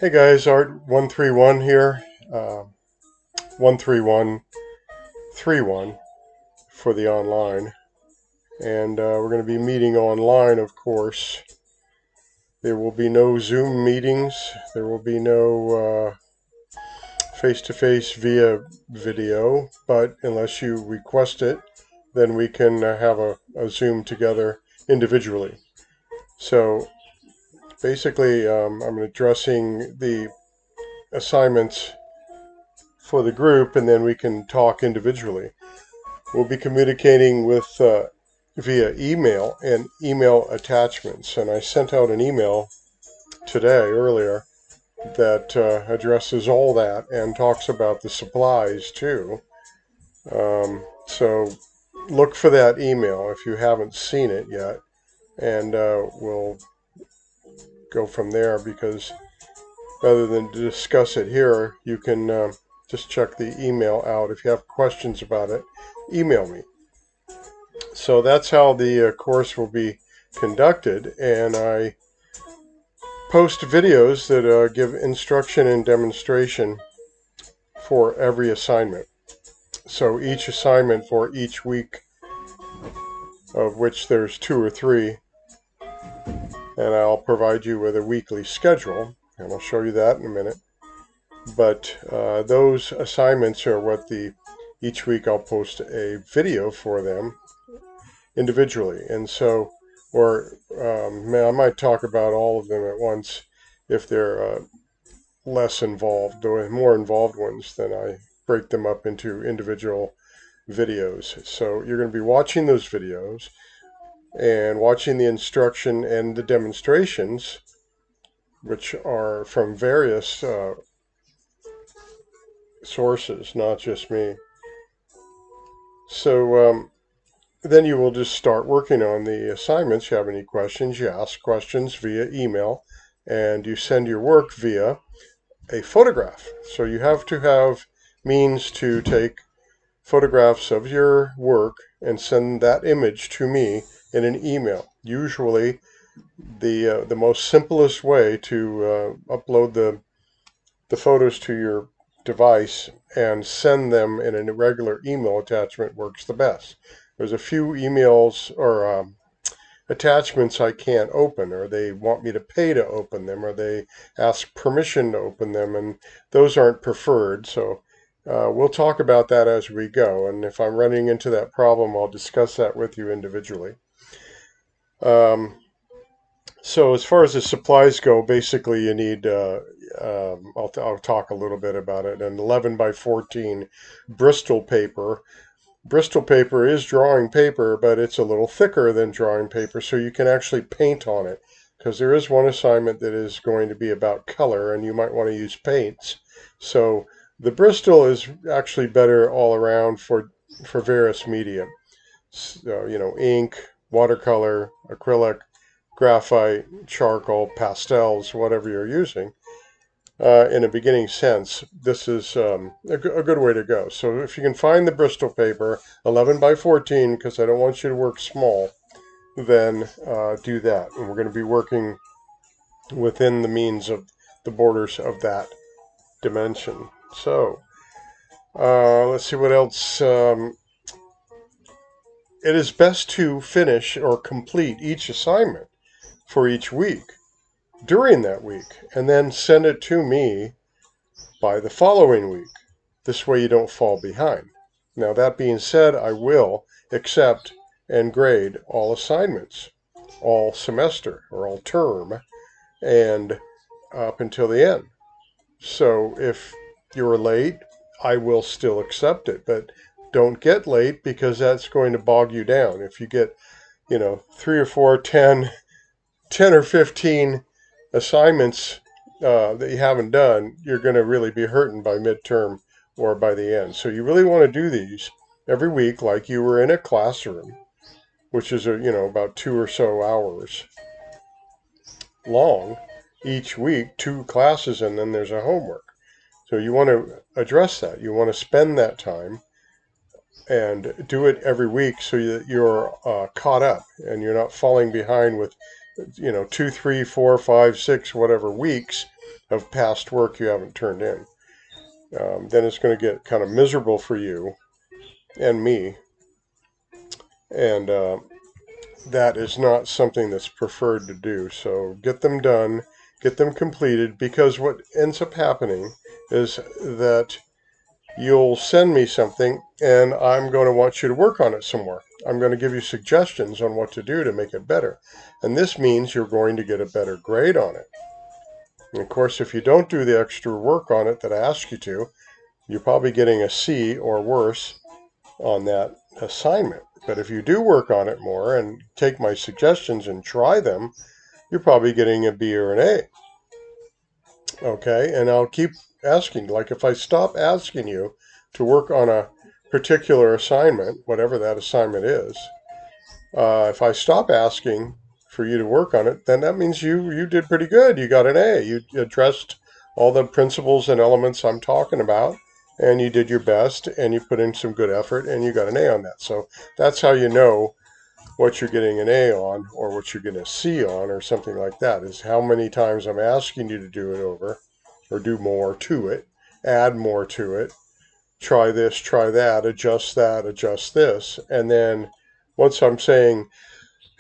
Hey guys, Art131 here. 13131 for the online. And we're going to be meeting online, of course. There will be no Zoom meetings. There will be no face-to-face via video. But unless you request it, then we can have a Zoom together individually. So basically, I'm addressing the assignments for the group, and then we can talk individually. We'll be communicating with via email and email attachments. And I sent out an email today earlier that addresses all that and talks about the supplies too. So look for that email if you haven't seen it yet, and we'll go from there because rather than discuss it here, you can just check the email out. If you have questions about it, email me. So that's how the course will be conducted, and I post videos that give instruction and demonstration for every assignment. So each assignment for each week, of which there's 2 or 3, and I'll provide you with a weekly schedule, and I'll show you that in a minute. But those assignments are what each week I'll post a video for them individually. And so, or I might talk about all of them at once if they're less involved, or more involved ones, then I break them up into individual videos. So you're going to be watching those videos and watching the instruction and the demonstrations, which are from various sources, not just me. So then you will just start working on the assignments. If you have any questions, you ask questions via email, and you send your work via a photograph. So you have to have means to take photographs of your work and send that image to me in an email. Usually, the most simplest way to upload the photos to your device and send them in a regular email attachment works the best. There's a few emails or attachments I can't open, or they want me to pay to open them, or they ask permission to open them, and those aren't preferred. So we'll talk about that as we go, and if I'm running into that problem, I'll discuss that with you individually. Um, so as far as the supplies go, basically you need, I'll talk a little bit about it, an 11 by 14 Bristol paper. Bristol paper is drawing paper, but it's a little thicker than drawing paper, so you can actually paint on it. Because there is one assignment that is going to be about color, and you might want to use paints. So the Bristol is actually better all around for various media. So, ink, watercolor, acrylic, graphite, charcoal, pastels, whatever you're using. In a beginning sense, this is a good way to go. So if you can find the Bristol paper, 11 by 14, because I don't want you to work small, then do that. And we're going to be working within the means of the borders of that dimension. So let's see what else. It is best to finish or complete each assignment for each week during that week, and then send it to me by the following week. This way you don't fall behind. Now, that being said, I will accept and grade all assignments, all semester or all term, and up until the end. So if you're late, I will still accept it, but don't get late because that's going to bog you down. If you get, 3 or 4, 10 or 15 assignments that you haven't done, you're going to really be hurting by midterm or by the end. So you really want to do these every week like you were in a classroom, which is about 2 or so hours long each week, 2 classes, and then there's a homework. So you want to address that. You want to spend that time and do it every week so that you're caught up and you're not falling behind with 2, 3, 4, 5, 6, whatever weeks of past work you haven't turned in. Then it's going to get kind of miserable for you and me, and that is not something that's preferred to do. So get them done, get them completed, because what ends up happening is that you'll send me something and I'm going to want you to work on it some more. I'm going to give you suggestions on what to do to make it better. And this means you're going to get a better grade on it. And of course, if you don't do the extra work on it that I ask you to, you're probably getting a C or worse on that assignment. But if you do work on it more and take my suggestions and try them, you're probably getting a B or an A. Okay, and I'll keep asking. Like if I stop asking you to work on a particular assignment, whatever that assignment is, if I stop asking for you to work on it, then that means you did pretty good. You got an A. You addressed all the principles and elements I'm talking about, and you did your best, and you put in some good effort, and you got an A on that. So that's how you know what you're getting an A on, or what you're getting a C on, or something like that, is how many times I'm asking you to do it over, or do more to it, add more to it, try this, try that, adjust this, and then once I'm saying,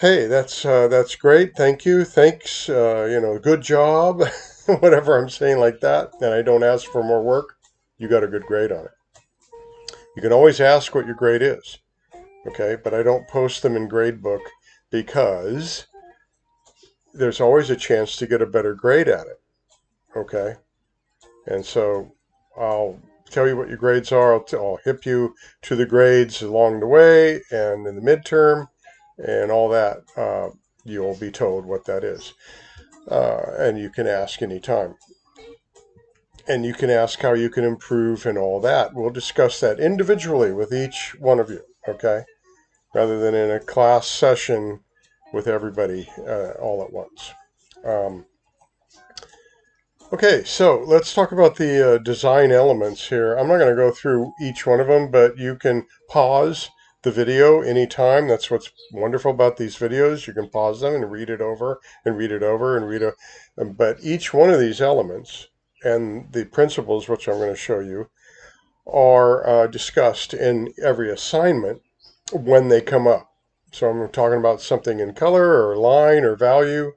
hey, that's great, thank you, thanks, good job, whatever I'm saying like that, and I don't ask for more work, you got a good grade on it. You can always ask what your grade is, okay, but I don't post them in Gradebook because there's always a chance to get a better grade at it, okay? And so I'll tell you what your grades are. I'll hip you to the grades along the way and in the midterm and all that. You'll be told what that is. And you can ask anytime. And you can ask how you can improve and all that. We'll discuss that individually with each one of you, okay? Rather than in a class session with everybody all at once. Okay, so let's talk about the design elements here. I'm not going to go through each one of them, but you can pause the video anytime. That's what's wonderful about these videos. You can pause them and read it over and read it over and read it. But each one of these elements and the principles, which I'm going to show you, are discussed in every assignment when they come up. So I'm talking about something in color or line or value,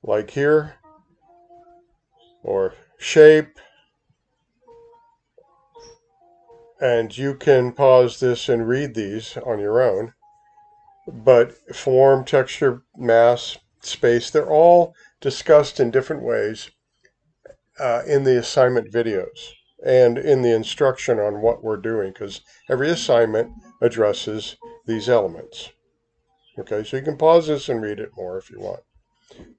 like here, or shape, and you can pause this and read these on your own. But form, texture, mass, space, they're all discussed in different ways in the assignment videos and in the instruction on what we're doing, because every assignment addresses these elements. Okay, so you can pause this and read it more if you want.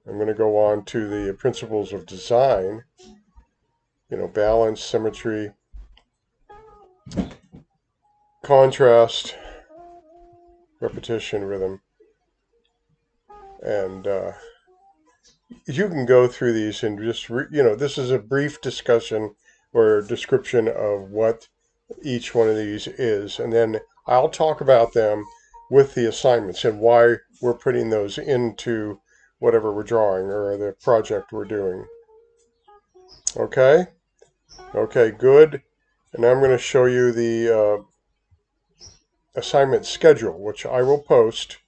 I'm going to go on to the principles of design, balance, symmetry, contrast, repetition, rhythm, and you can go through these and just, this is a brief discussion or description of what each one of these is, and then I'll talk about them with the assignments and why we're putting those into whatever we're drawing or the project we're doing. Okay, good. And I'm going to show you the assignment schedule, which I will post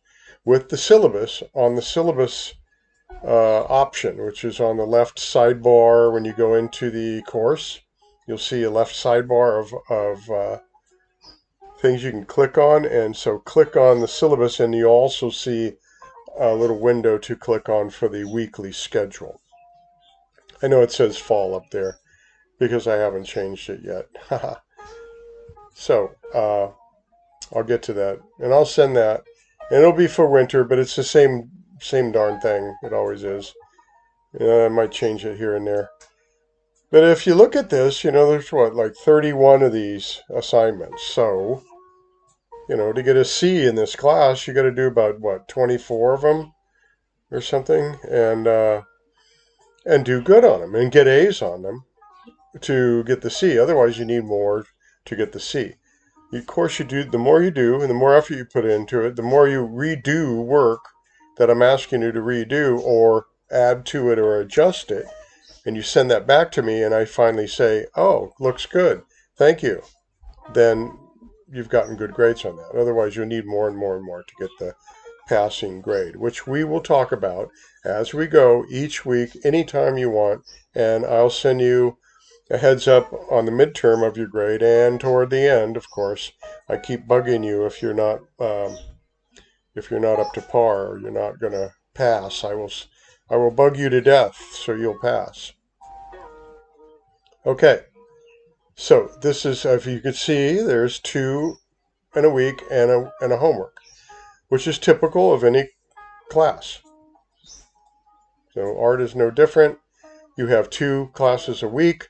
with the syllabus on the syllabus option, which is on the left sidebar. When you go into the course, you'll see a left sidebar of things you can click on, and so click on the syllabus, and you also see a little window to click on for the weekly schedule. I know it says fall up there because I haven't changed it yet. So I'll get to that, and I'll send that, and it'll be for winter, but it's the same darn thing. It always is. I might change it here and there. But if you look at this, there's like 31 of these assignments. So, to get a C in this class, you got to do about 24 of them or something, and do good on them and get A's on them to get the C. Otherwise, you need more to get the C. Of course, you do. The more you do, and the more effort you put into it, the more you redo work that I'm asking you to redo or add to it or adjust it, and you send that back to me, and I finally say, oh, looks good, thank you, then you've gotten good grades on that. Otherwise, you'll need more and more and more to get the passing grade, which we will talk about as we go each week, anytime you want, and I'll send you a heads up on the midterm of your grade, and toward the end, of course, I keep bugging you if you're not up to par or you're not going to pass. I will bug you to death so you'll pass. Okay, so this is, if you can see, there's 2 in a week and a homework, which is typical of any class. So art is no different. You have 2 classes a week.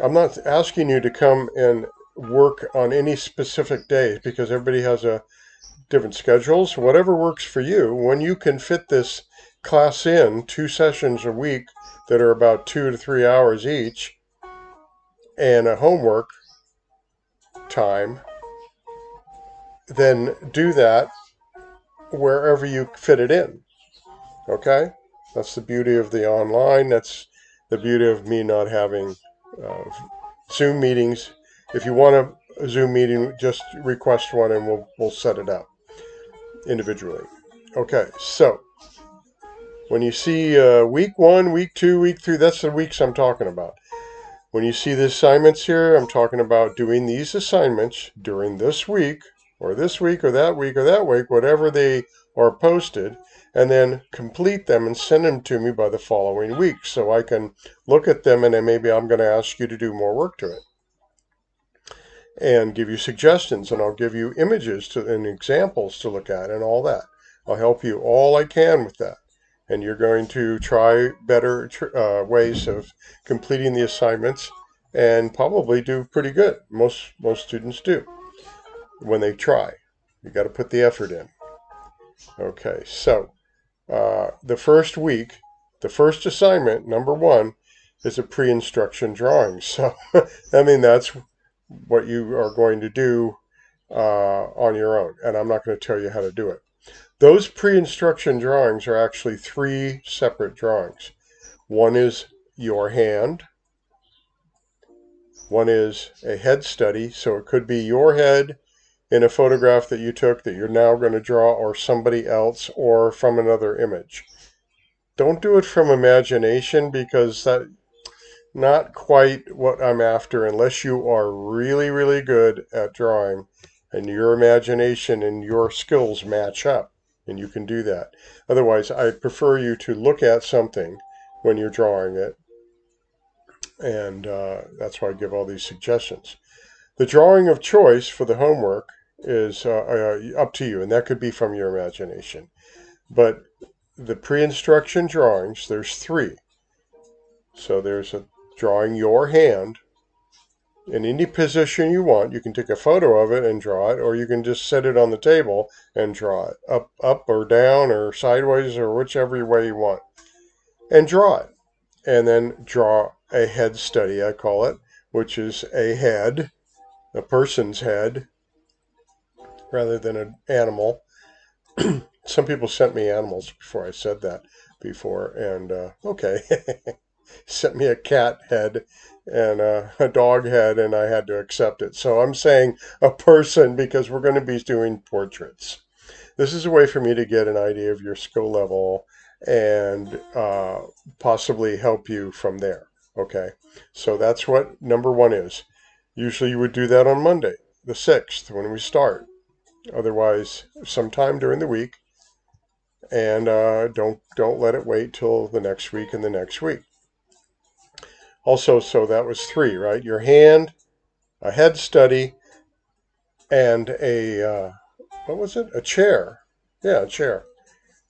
I'm not asking you to come and work on any specific days because everybody has a different schedules. Whatever works for you, when you can fit this class in 2 sessions a week that are about 2 to 3 hours each, and a homework time, then do that wherever you fit it in. Okay? That's the beauty of the online. That's the beauty of me not having Zoom meetings. If you want a Zoom meeting, just request one and we'll set it up individually. Okay, so when you see week 1, week 2, week 3, that's the weeks I'm talking about. When you see the assignments here, I'm talking about doing these assignments during this week, or this week, or that week, or that week, whatever they are posted, and then complete them and send them to me by the following week so I can look at them, and then maybe I'm going to ask you to do more work to it and give you suggestions, and I'll give you images and examples to look at and all that. I'll help you all I can with that. And you're going to try better ways of completing the assignments and probably do pretty good. Most students do when they try. You got to put the effort in. Okay, so the first week, the first assignment, number 1, is a pre-instruction drawing. So, I mean, that's what you are going to do on your own, and I'm not going to tell you how to do it. Those pre-instruction drawings are actually 3 separate drawings. One is your hand. One is a head study, so it could be your head in a photograph that you took that you're now going to draw, or somebody else, or from another image. Don't do it from imagination, because that's not quite what I'm after unless you are really, really good at drawing and your imagination and your skills match up. And you can do that. Otherwise, I prefer you to look at something when you're drawing it. And that's why I give all these suggestions. The drawing of choice for the homework is up to you, and that could be from your imagination. But the pre-instruction drawings, there's 3. So there's a drawing your hand in any position you want. You can take a photo of it and draw it, or you can just set it on the table and draw it up or down or sideways or whichever way you want, and draw it. And then draw a head study, I call it, which is a head, a person's head, rather than an animal. Some people sent me animals before I said that before, and okay. Sent me a cat head and a dog head, and I had to accept it. So I'm saying a person because we're going to be doing portraits. This is a way for me to get an idea of your skill level and possibly help you from there. Okay, so that's what number 1 is. Usually you would do that on Monday, the 6th, when we start. Otherwise, sometime during the week, and don't let it wait till the next week and the next week. Also, so that was 3, right? Your hand, a head study, and a, what was it? A chair. Yeah, a chair.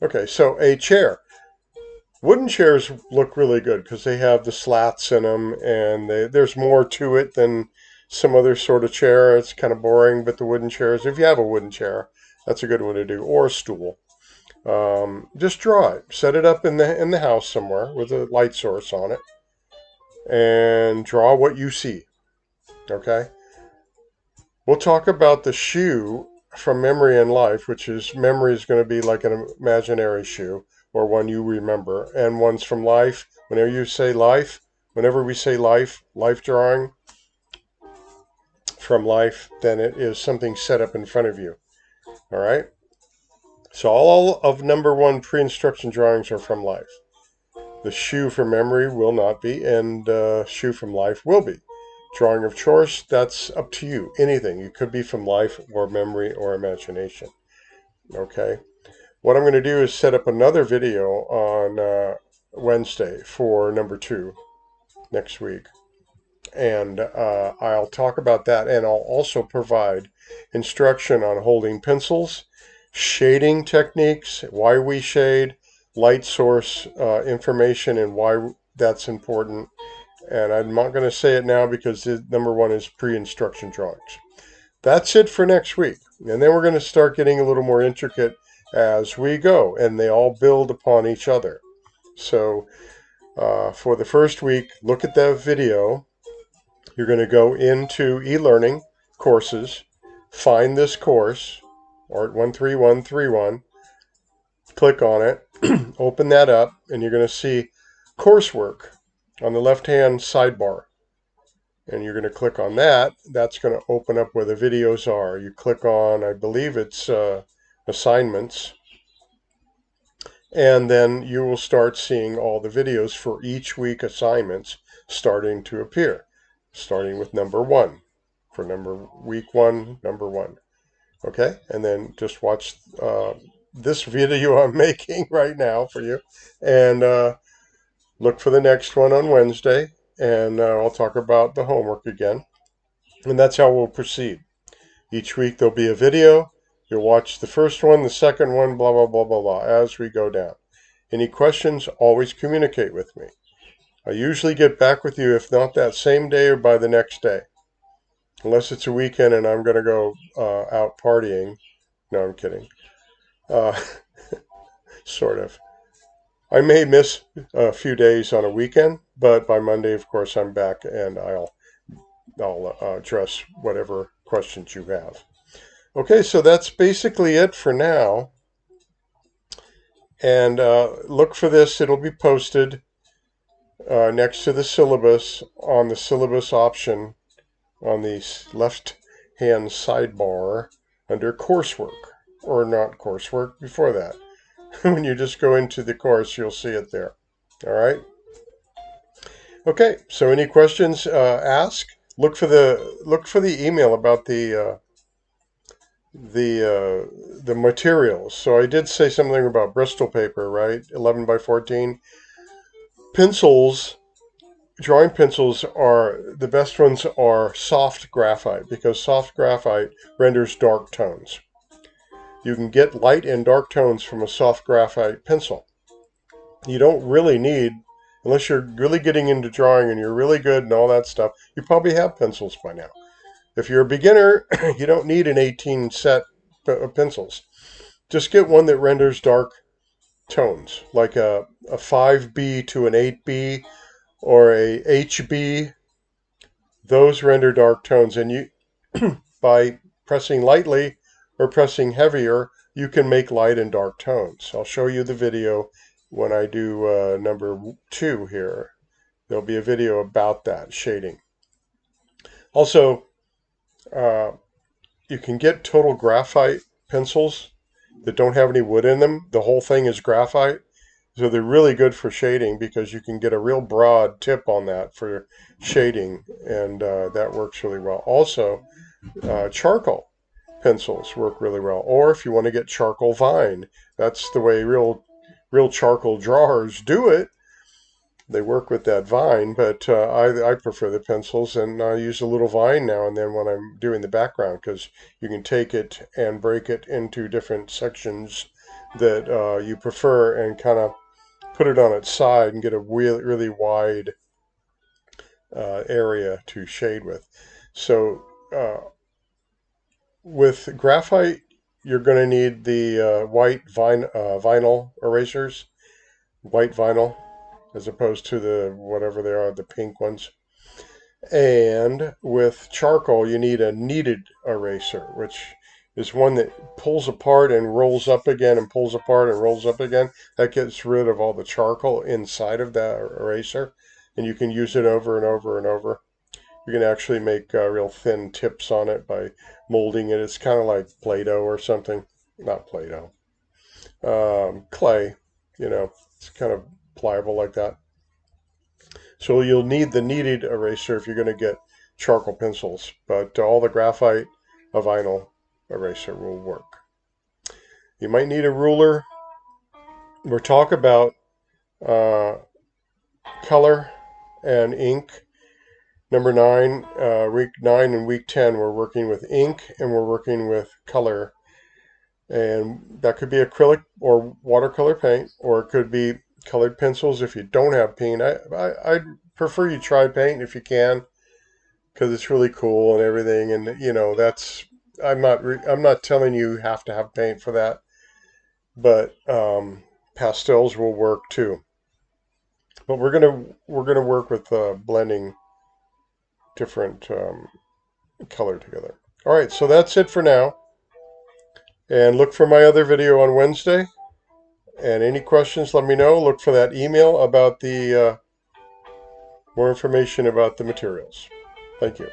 Okay, so a chair. Wooden chairs look really good because they have the slats in them, and there's more to it than some other sort of chair. It's kind of boring, but the wooden chairs, if you have a wooden chair, that's a good one to do, or a stool. Just draw it. Set it up in the house somewhere with a light source on it, and draw what you see. Okay? We'll talk about the shoe from Memory and Life, which is memory is going to be like an imaginary shoe. or one you remember, and one's from life. Whenever you say life, whenever we say life drawing from life, then it is something set up in front of you. All right? So all of number 1 pre-instruction drawings are from life. The shoe from memory will not be, and shoe from life will be. Drawing of choice, that's up to you. Anything. It could be from life or memory or imagination. Okay? What I'm going to do is set up another video on Wednesday for number 2 next week. And I'll talk about that, and I'll also provide instruction on holding pencils, shading techniques, why we shade, light source information, and why that's important. And I'm not going to say it now because number 1 is pre-instruction drawings. That's it for next week. And then we're going to start getting a little more intricate as we go, and they all build upon each other. So for the first week, look at that video. You're going to go into e-learning courses, find this course, Art 13131, click on it, open that up, and you're going to see coursework on the left-hand sidebar. And you're going to click on that. That's going to open up where the videos are. You click on, I believe it's assignments, and then you will start seeing all the videos for each week assignments starting to appear, starting with number 1 for week 1, number 1. Okay, and then just watch this video I'm making right now for you, and look for the next one on Wednesday, and I'll talk about the homework again, and that's how we'll proceed. Each week there'll be a video. You'll watch the first one, the second one, blah, blah, blah, blah, blah, as we go down. Any questions, always communicate with me. I usually get back with you, if not that same day or by the next day. Unless it's a weekend and I'm going to go out partying. No, I'm kidding. Sort of. I may miss a few days on a weekend, but by Monday, of course, I'm back, and I'll address whatever questions you have. Okay, so that's basically it for now. And look for this. It'll be posted next to the syllabus on the syllabus option on the left-hand sidebar under coursework, or not coursework, before that. When you just go into the course, you'll see it there. All right? Okay, so any questions, ask. Look for the email about the materials. So I did say something about Bristol paper, right? 11 by 14. Pencils, drawing pencils, are the best ones are soft graphite, because soft graphite renders dark tones. You can get light and dark tones from a soft graphite pencil. You don't really need, unless you're really getting into drawing and you're really good and all that stuff, you probably have pencils by now. If you're a beginner, you don't need an 18 set of pencils. Just get one that renders dark tones, like a 5B to an 8B or a HB. Those render dark tones, and you, by pressing lightly or pressing heavier, you can make light and dark tones. I'll show you the video when I do number 2 here. There'll be a video about that, shading. Also, you can get total graphite pencils that don't have any wood in them. The whole thing is graphite. So they're really good for shading, because you can get a real broad tip on that for shading, and that works really well. Also, charcoal pencils work really well. Or if you want to get charcoal vine, that's the way real charcoal drawers do it. They work with that vine, but I prefer the pencils, and I use a little vine now and then when I'm doing the background, because you can take it and break it into different sections that you prefer, and kind of put it on its side and get a really wide area to shade with. So with graphite, you're going to need the white vinyl erasers, white vinyl, as opposed to the whatever they are, the pink ones. And with charcoal, you need a kneaded eraser, which is one that pulls apart and rolls up again and pulls apart and rolls up again. That gets rid of all the charcoal inside of the eraser, and you can use it over and over and over. You can actually make real thin tips on it by molding it. It's kind of like Play-Doh or something. Not Play-Doh. Clay. It's kind of pliable like that. So you'll need the kneaded eraser if you're going to get charcoal pencils, but all the graphite, a vinyl eraser will work. You might need a ruler. We'll talk about color and ink. Number 9, week 9 and week 10, we're working with ink and we're working with color. And that could be acrylic or watercolor paint, or it could be colored pencils if you don't have paint. I'd prefer you try paint if you can, because it's really cool and everything. And I'm not telling you have to have paint for that, but pastels will work too. But we're gonna work with blending different color together. All right, so that's it for now. And look for my other video on Wednesday. And any questions, let me know. Look for that email about the more information about the materials. Thank you.